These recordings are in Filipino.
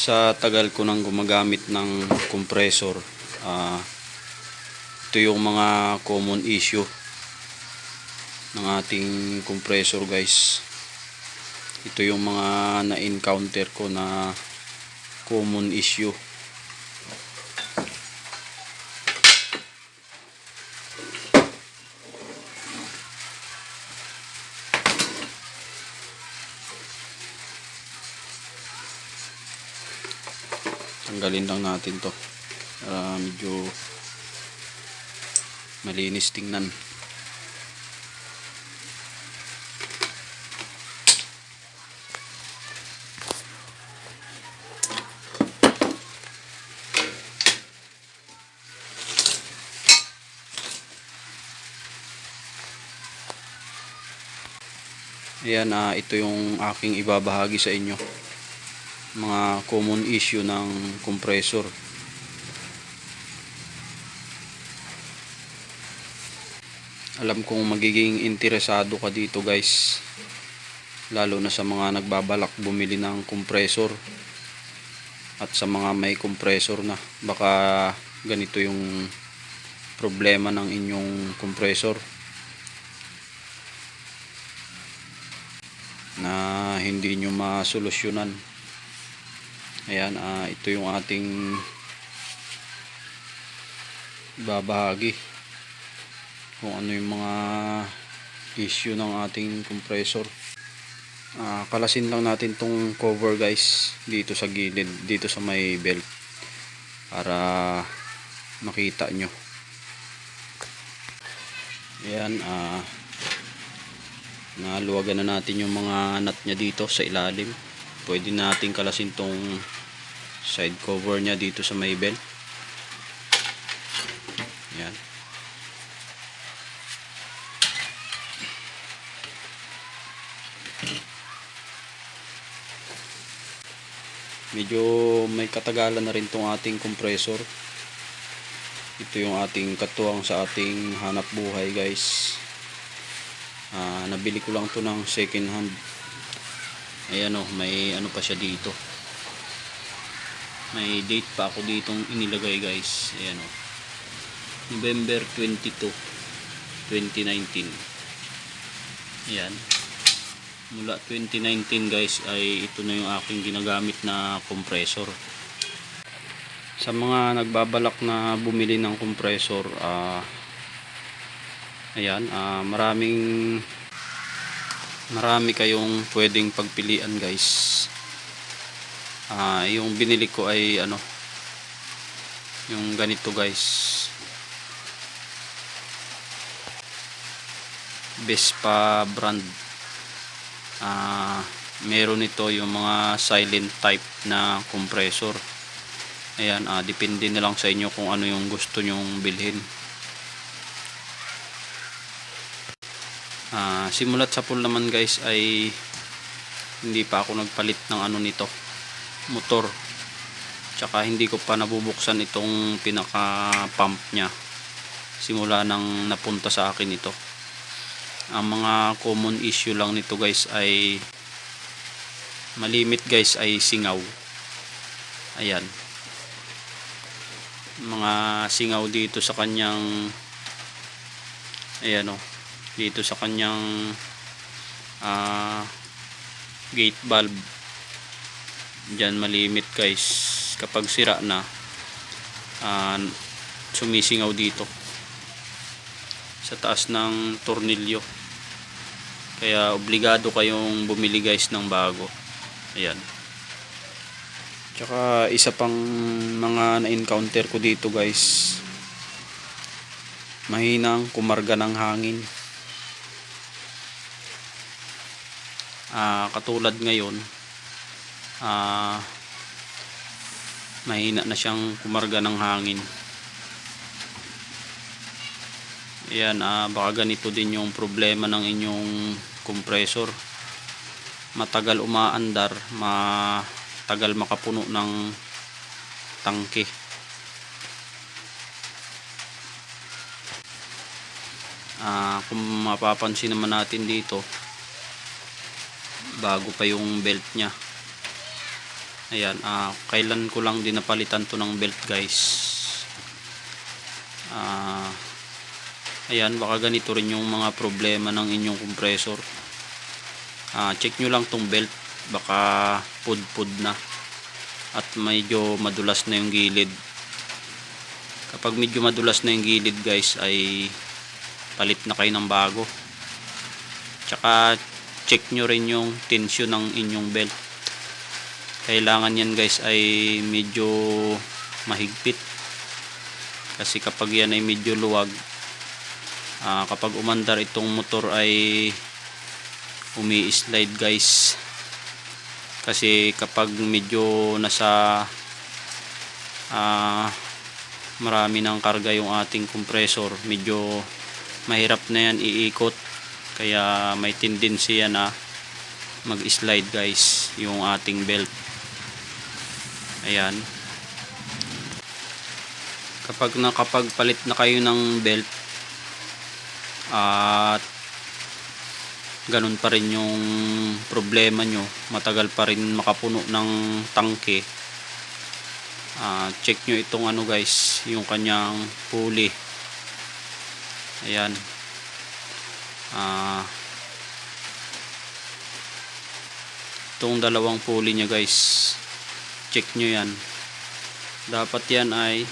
Sa tagal ko nang gumagamit ng compressor, ito yung mga common issue ng ating compressor, guys. Ito yung mga na-encounter ko na common issue. Tanggalin lang natin to para medyo malinis tingnan. Ayan, ito yung aking ibabahagi sa inyo, mga common issue ng compressor. Alam kong magiging interesado ka dito, guys, lalo na sa mga nagbabalak bumili ng compressor at sa mga may compressor na. Baka ganito yung problema ng inyong compressor na hindi nyo masolusyonan. Ayan, ito yung ating babahagi kung ano yung mga issue ng ating compressor. Kalasin lang natin tong cover, guys, dito sa gilid, dito sa may belt, para makita nyo. Ayan, naluwagan na natin yung mga nut nya dito sa ilalim. Pwede natin kalasin tong side cover nya dito sa may belt. Ayan. Medyo may katagalan na rin tong ating compressor. Ito yung ating katuwang sa ating hanap buhay, guys. Nabili ko lang to ng second hand. Ayan, may ano pa siya dito, may date pa ako ditong inilagay, guys. Ayan, November 22, 2019. Ayan, mula 2019, guys, ay ito na yung aking ginagamit na compressor. Sa mga nagbabalak na bumili ng compressor, ayan, marami kayong pwedeng pagpilian, guys. Yung binili ko ay yung ganito, guys, Vespa brand. Meron ito yung mga silent type na compressor. Ayan, depende na lang sa inyo kung ano yung gusto nyong bilhin. Simulat sa pool naman, guys, ay hindi pa ako nagpalit ng nito, motor. Tsaka hindi ko pa nabubuksan itong pinaka pump nya simula nang napunta sa akin ito. Ang mga common issue lang nito, guys, ay malimit, guys, ay singaw. Ayan, mga singaw dito sa kanyang, ayan, dito sa kanyang gate valve dyan, malimit, guys. Kapag sira na, sumisingaw dito sa taas ng tornilyo, kaya obligado kayong bumili, guys, ng bago. Ayan. Tsaka isa pang mga na-encounter ko dito, guys, mahinang kumarga ng hangin. Katulad ngayon, mahina na siyang kumarga ng hangin. Ayan, baka ganito din yung problema ng inyong compressor. Matagal umaandar, matagal makapuno ng tangke. Kung mapapansin naman natin dito, bago pa yung belt nya. Ayan, kailan ko lang din napalitan to ng belt guys. Ayan, baka ganito rin yung mga problema ng inyong compressor. Check nyo lang tong belt, baka pud-pud na at medyo madulas na yung gilid. Kapag medyo madulas na yung gilid guys, ay palit na kayo ng bago. Tsaka check nyo rin yung tension ng inyong belt. Kailangan yan guys ay medyo mahigpit, kasi kapag yan ay medyo luwag, kapag umandar itong motor ay umi-slide guys. Kasi kapag medyo nasa marami ng karga yung ating compressor, medyo mahirap na yan iikot, kaya may tendency yan na mag-slide guys yung ating belt. Ayan, kapag nakapagpalit na kayo ng belt at ganun pa rin yung problema nyo, matagal pa rin makapuno ng tangke, check nyo itong ano guys, yung kanyang pulley. Ayan, itong dalawang pulley nya guys, check nyo yan. Dapat yan ay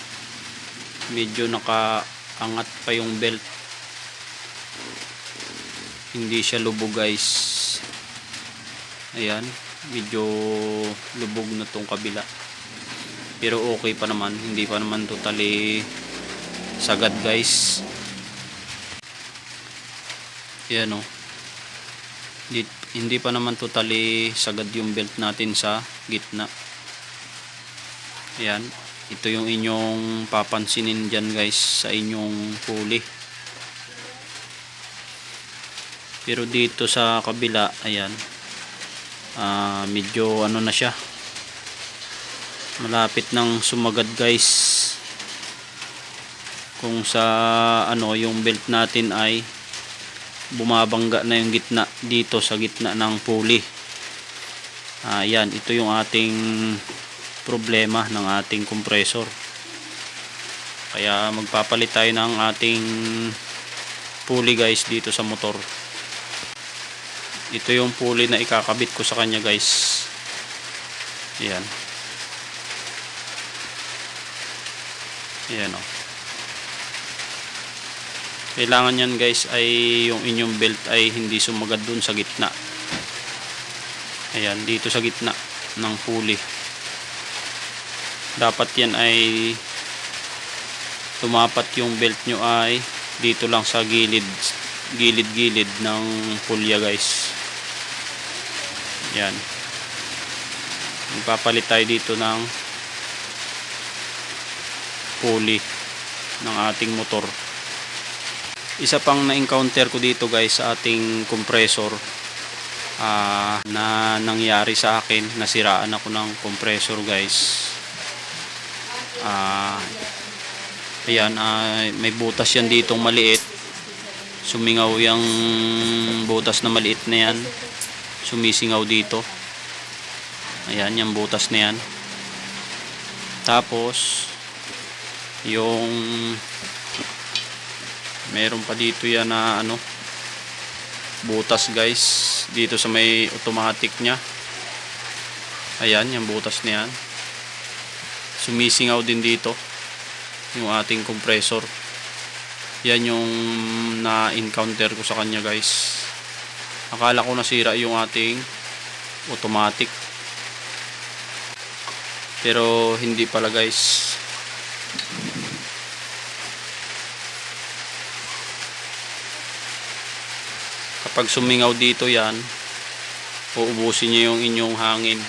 medyo nakaangat pa yung belt, hindi siya lubog guys. Ayan, medyo lubog na tong kabila, pero okay pa naman, hindi pa naman totally sagad guys. Ayan o, hindi pa naman totally sagad yung belt natin sa gitna. Ayan, ito yung inyong papansinin dyan guys sa inyong pulley. Pero dito sa kabila, ayan, medyo ano na siya, malapit ng sumagad guys. Kung sa ano, yung belt natin ay bumabangga na yung gitna, dito sa gitna ng pulley. Ayan, ito yung ating problema ng ating compressor. Kaya magpapalit tayo ng ating pulley guys dito sa motor. Ito yung pulley na ikakabit ko sa kanya guys. Ayan. Ayan o. Kailangan yan guys ay yung inyong belt ay hindi sumagad dun sa gitna. Ayan, dito sa gitna ng pulley. Dapat yan ay tumapat yung belt nyo ay dito lang sa gilid ng pulya guys. Yan, magpapalit tayo dito ng pulley ng ating motor. Isa pang na-encounter ko dito guys sa ating compressor, na nangyari sa akin, nasiraan ako ng compressor guys. Ayan, may butas yan ditong maliit, sumingaw yung butas na maliit na yan, sumisingaw dito. Ayan, yung butas na yan. Tapos yung meron pa dito yan na ano, butas guys, dito sa may automatic nya. Ayan, yung butas na yan, sumisingaw din dito yung ating compressor. Yan yung na-encounter ko sa kanya guys. Akala ko nasira yung ating automatic, pero hindi pala guys. Kapag sumingaw dito yan, uubusin niyo yung inyong hangin.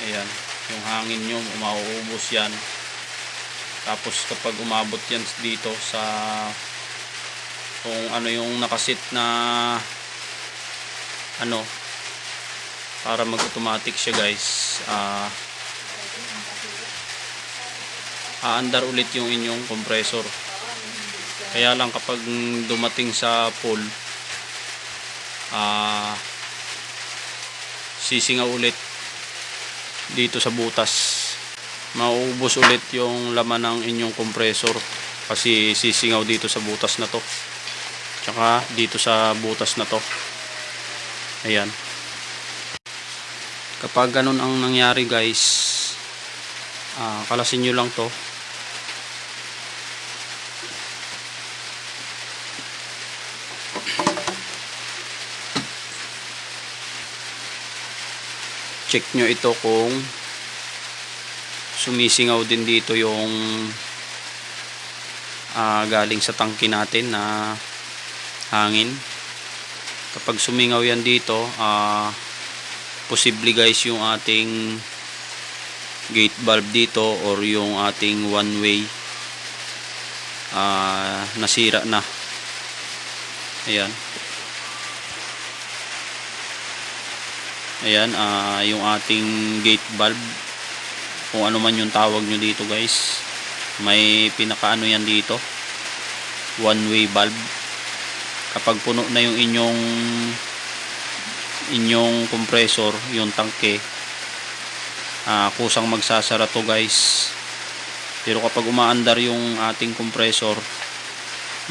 Ayan, yung hangin nyo, mauubos yan. Tapos kapag umabot yan dito sa kung ano yung nakasit na ano, para mag-automatic siya guys, aandar ulit yung inyong compressor. Kaya lang kapag dumating sa full, sisingaw ulit. dito sa butas. Mauubos ulit yung laman ng inyong compressor kasi sisingaw dito sa butas na to, tsaka dito sa butas na to. Ayan, kapag ganun ang nangyari guys, kalasin nyo lang to. Check nyo ito kung sumisingaw din dito yung galing sa tangke natin na hangin. Kapag sumingaw yan dito, posible guys yung ating gate valve dito or yung ating one way nasira na. Ayan. Ayan, yung ating gate valve, kung ano man yung tawag nyo dito guys, may pinakaano yan dito, one way valve. Kapag puno na yung inyong compressor, yung tangke, kusang magsasara to guys. Pero kapag umaandar yung ating compressor,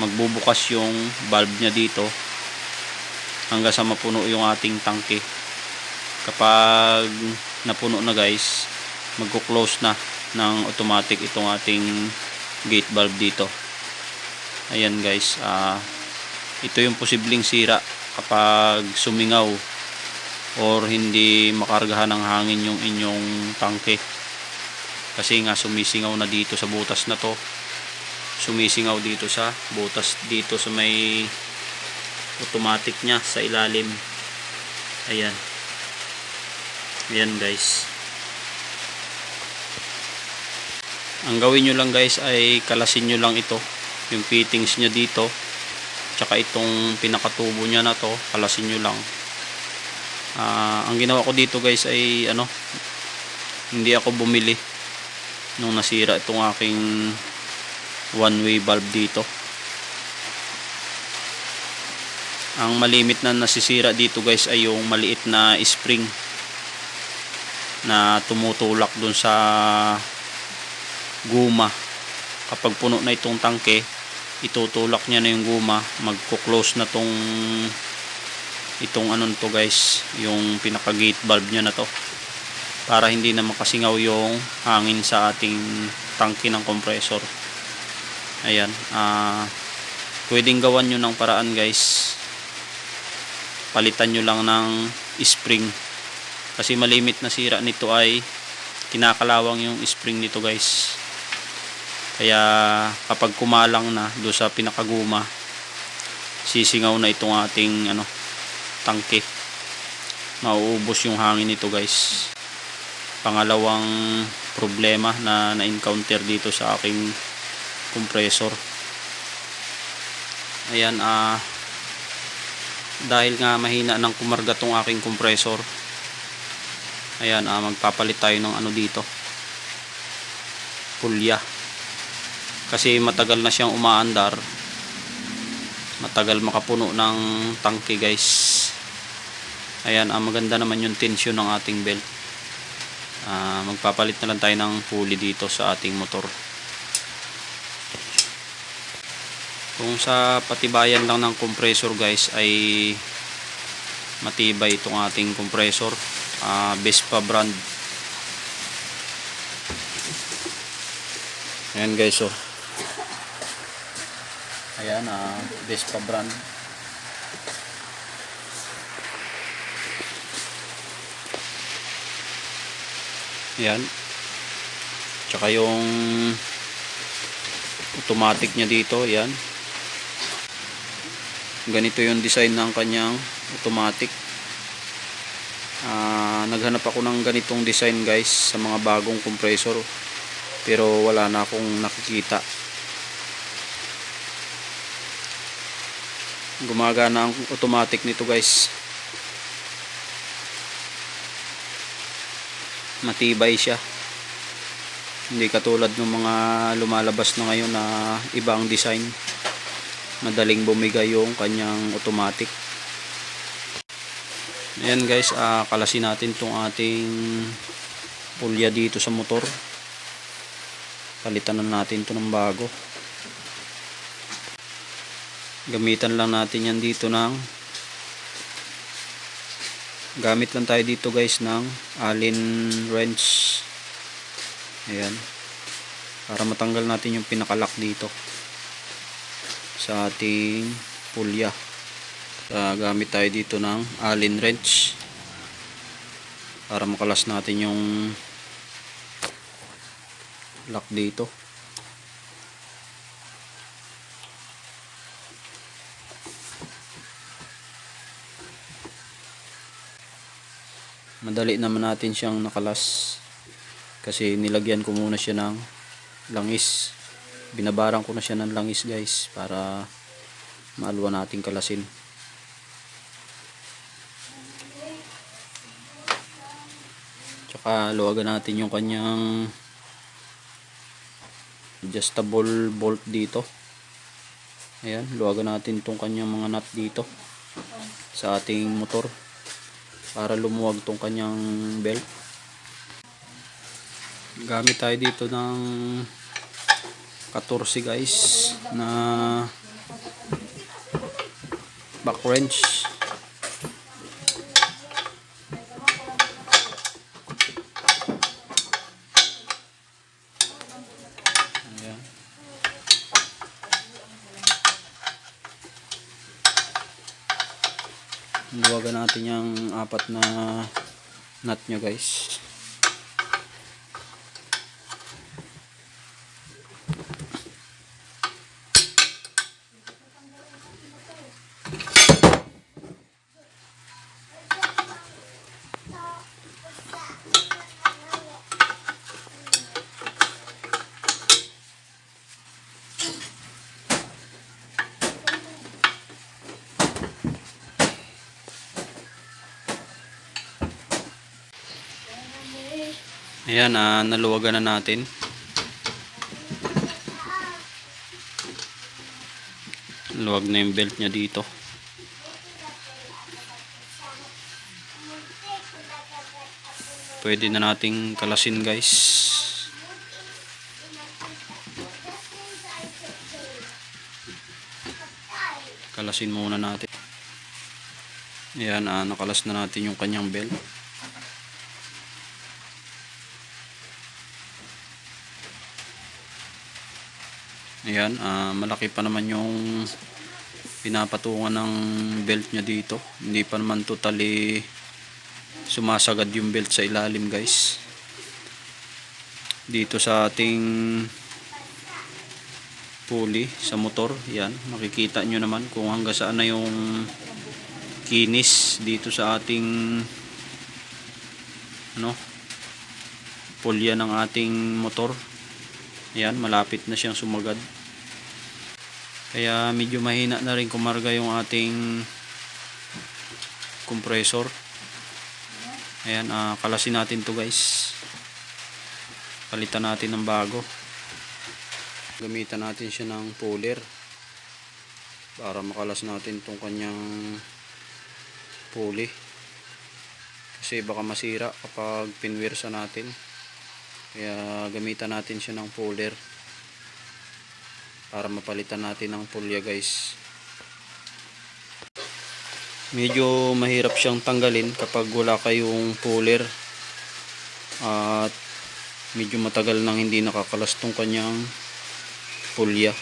magbubukas yung valve nya dito hanggang sa mapuno yung ating tangke. Kapag napuno na guys, magko-close na ng automatic itong ating gate valve dito. Ayan guys, ito yung posibleng sira kapag sumingaw or hindi makargahan ng hangin yung inyong tangke. Kasi nga sumisingaw na dito sa butas na to, sumisingaw dito sa butas, dito sa may automatic nya sa ilalim. Ayan. Ayan guys, ang gawin nyo lang guys ay kalasin nyo lang ito, yung fittings nya dito, tsaka itong pinakatubo nya na to, kalasin nyo lang. Ang ginawa ko dito guys ay hindi ako bumili nung nasira itong aking one way valve dito. Ang malimit na nasisira dito guys ay yung maliit na spring na tumutulak dun sa guma. Kapag puno na itong tangke, itutulak niya na yung guma, magko-close na itong to guys, yung pinaka gate valve niya na to, para hindi na makasingaw yung hangin sa ating tangke ng compressor. Ayan, pwedeng gawan nyo ng paraan guys, palitan nyo lang ng spring. Kasi malimit na sira nito ay kinakalawang yung spring nito guys. Kaya kapag kumalang na do sa pinakaguma, sisingaw na itong ating tangke. Mauubos yung hangin nito guys. Pangalawang problema na na-encounter dito sa aking compressor. Ayan, dahil nga mahina ng kumarga tong aking compressor, ayan, magpapalit tayo ng dito, pulya. Kasi matagal na siyang umaandar, matagal makapuno ng tangke guys. Ayan, maganda naman yung tensyon ng ating belt. Magpapalit na lang tayo ng pulley dito sa ating motor. Kung sa patibayan lang ng compressor guys ay matibay itong ating compressor, Vespa brand. Ayan guys, ayan, Vespa brand. Ayan, tsaka yung automatic nya dito, ayan, ganito yung design ng kanyang automatic. Naghanap ako ng ganitong design guys sa mga bagong compressor, pero wala na akong nakikita. Gumagana ang automatic nito guys, matibay siya, hindi katulad ng mga lumalabas na ngayon na ibang design, madaling bumigay yung kanyang automatic. Ayan guys, kalasin natin tong ating pulya dito sa motor. Palitan na natin to ng bago. Gamitan lang natin yan dito ng gamit lang tayo dito guys ng Allen wrench. Ayan, para matanggal natin yung pinakalock dito sa ating pulya. Gamit tayo dito ng Allen wrench para makalas natin yung lock dito. Madali naman natin siyang nakalas kasi nilagyan ko muna siya ng langis. Binabarang ko na siya ng langis guys para maalwa nating kalasin. Tsaka luwagan natin yung kanyang adjustable bolt dito. Ayan, luwagan natin itong kanyang mga nut dito sa ating motor para lumuwag tong kanyang belt. Gamit tayo dito ng 14 guys na back wrench. Ayan. Luwagan natin yung 4 na nut nyo guys. Ayan, naluwagan na natin. Luwag na yung belt niya dito. Pwede na nating kalasin guys. Kalasin muna natin. Ayan, nakalas na natin yung kanyang belt. Ayan, malaki pa naman yung pinapatungan ng belt niya dito. Hindi pa naman totally sumasagad yung belt sa ilalim guys. Dito sa ating pulley sa motor, yan, makikita nyo naman kung hanggang saan na yung kinis dito sa ating pulya ng ating motor. Yan, malapit na siyang sumagad. Kaya medyo mahina na rin kumarga yung ating compressor. Ayan, kalasin natin to guys. Palitan natin ng bago. Gamitan natin siya ng puller para makalas natin tong kanyang pulley. Kasi baka masira kapag pinwirsa natin. Kaya gamitan natin siya ng puller para mapalitan natin ng pulya guys. Medyo mahirap siyang tanggalin kapag wala kayong puller at medyo matagal nang hindi nakakalas tong kanyang pulya.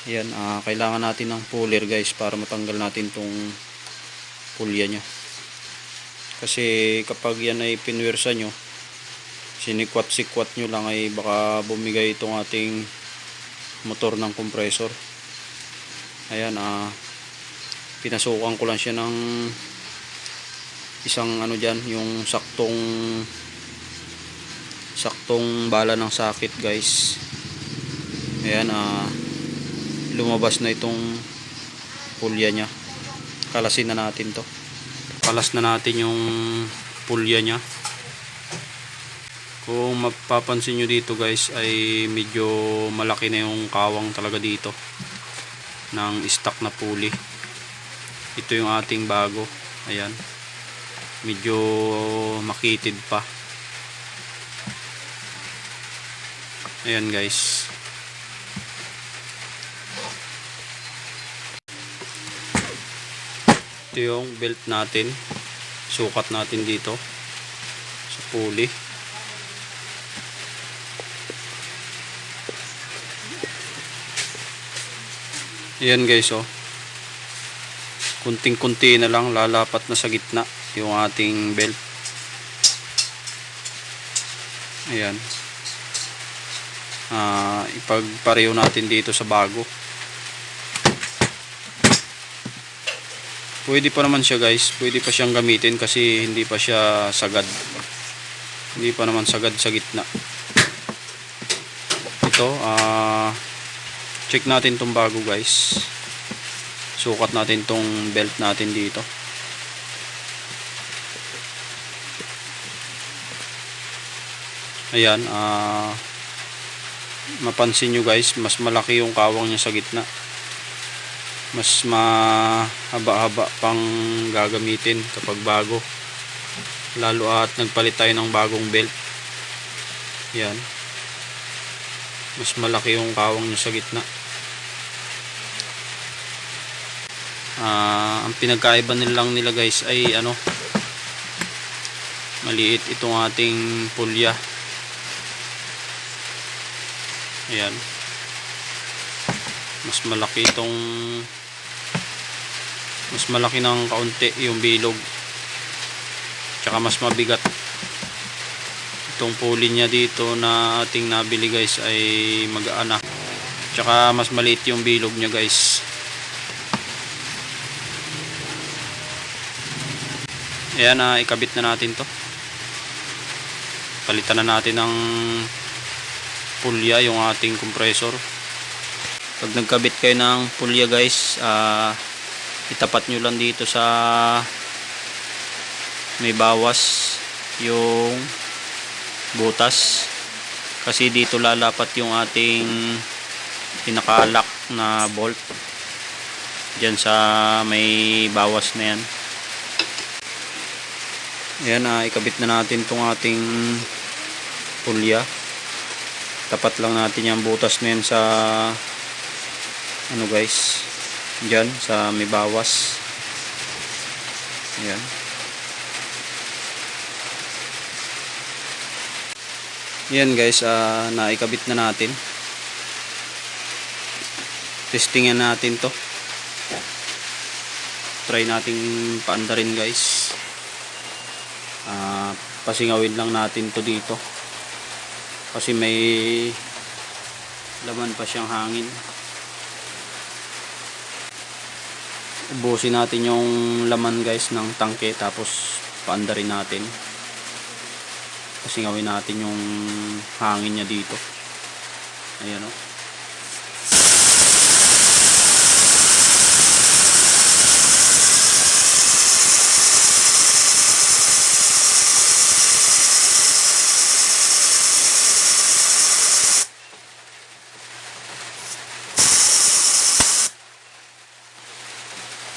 Ayan, kailangan natin ng puller guys para matanggal natin tong pulya nya. Kasi kapag yan ay pinwersa nyo, sinikwat-sikwat nyo lang, ay baka bumigay itong ating motor ng compressor. Ayan, pinasukan ko lang siya ng isang dyan, yung saktong bala ng sakit guys. Ayan, lumabas na itong pulya nya. Kalasin na natin to. Kalas na natin yung pulya nya. Kung mapapansin nyo dito guys, ay medyo malaki na yung kawang talaga dito ng stock na pulley. Ito yung ating bago. Ayan, medyo makitid pa. Ayan guys. Ito yung belt natin. Sukat natin dito sa pulley. Ayan guys, oh. Kunting-kunti na lang, lalapat na sa gitna yung ating belt. Ayan. Ipagpareho natin dito sa bago. Pwede pa naman siya guys, pwede pa siyang gamitin kasi hindi pa siya sagad, hindi pa naman sagad sa gitna. Ito, check natin tong bago guys. Sukat natin tong belt natin dito. Ayan, mapansin nyo guys, mas malaki yung kawang niya sa gitna. Mas mahaba-haba pang gagamitin kapag bago. Lalo at nagpalit tayo ng bagong belt. Yan. Mas malaki yung kawang niya sa gitna. Ang pinagkaiba nilang nila guys ay maliit itong ating pulya. Ayan. Mas malaki ng kaunti yung bilog. Tsaka mas mabigat. Itong pulley niya dito na ating nabili guys ay magaan na. Tsaka mas maliit yung bilog niya guys. Ayan, ikabit na natin to. Palitan na natin ng pulya yung ating compressor. Pag nagkabit kayo ng pulya guys, itapat nyo lang dito sa may bawas yung butas, kasi dito lalapat yung ating pinaka-lock na bolt dyan sa may bawas na yan. Ayan, ikabit na natin tong ating pulya. Tapat lang natin yung butas na yan sa guys, dyan sa may bawas. Ayan. Ayan guys, naikabit na natin. Testingin natin to. Try nating paandarin guys. Pasingawin lang natin to dito kasi may laman pa siyang hangin. Ubusin natin yung laman guys ng tangke, tapos paandarin natin. Pasingawin natin yung hangin niya dito. Ayan o.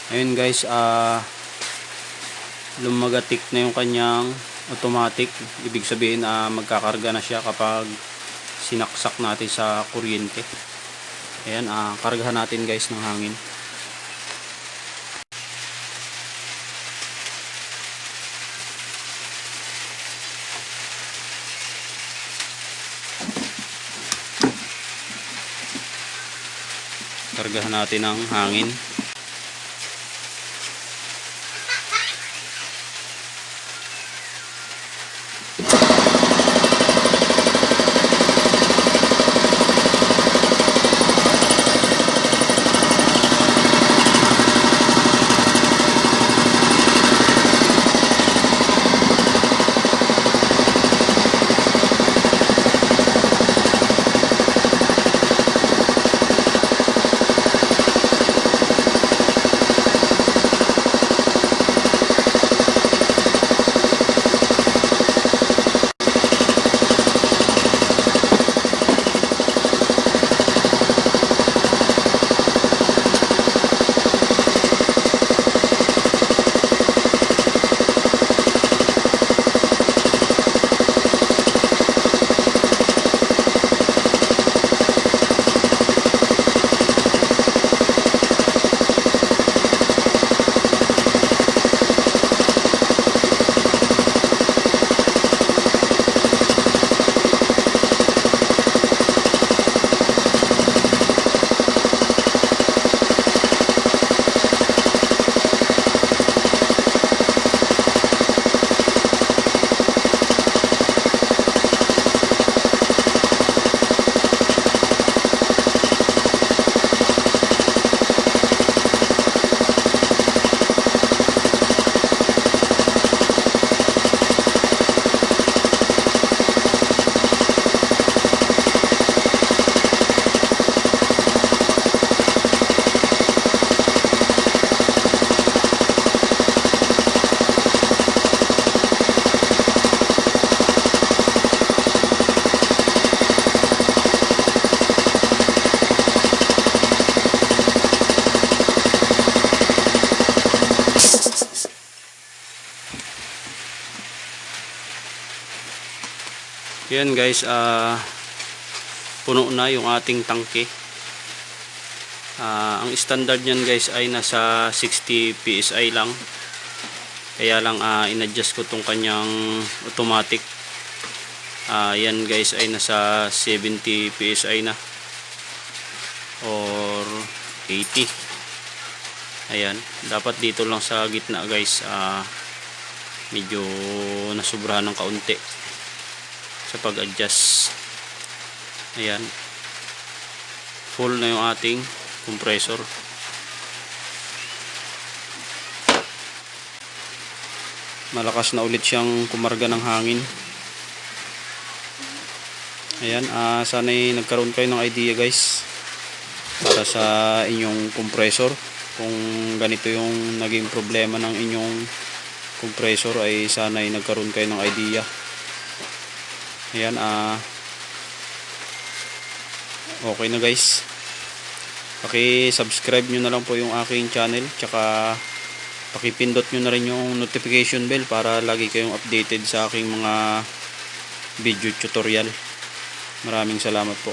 Ayun guys, lumagatik na yung kanyang automatic. Ibig sabihin magkakarga na siya kapag sinaksak natin sa kuryente. Ayan, kargahan natin guys ng hangin. Kargahan natin ng hangin. Yan guys, puno na yung ating tangke. Ang standard niyan guys ay nasa 60 PSI lang. Kaya lang in-adjust ko tong kanyang automatic. Yan guys ay nasa 70 PSI na or 80. Ayan, dapat dito lang sa gitna guys, medyo nasubrahan ng kaunti sa pag-adjust. Ayan, full na yung ating compressor. Malakas na ulit siyang kumarga ng hangin. Ayan, sana'y nagkaroon kayo ng idea guys para sa inyong compressor. Kung ganito yung naging problema ng inyong compressor, ay sana'y nagkaroon kayo ng idea. Ayan, okay na guys. Paki-subscribe nyo na lang po yung aking channel, tsaka pakipindot nyo na rin yung notification bell para lagi kayong updated sa aking mga video tutorial. Maraming salamat po.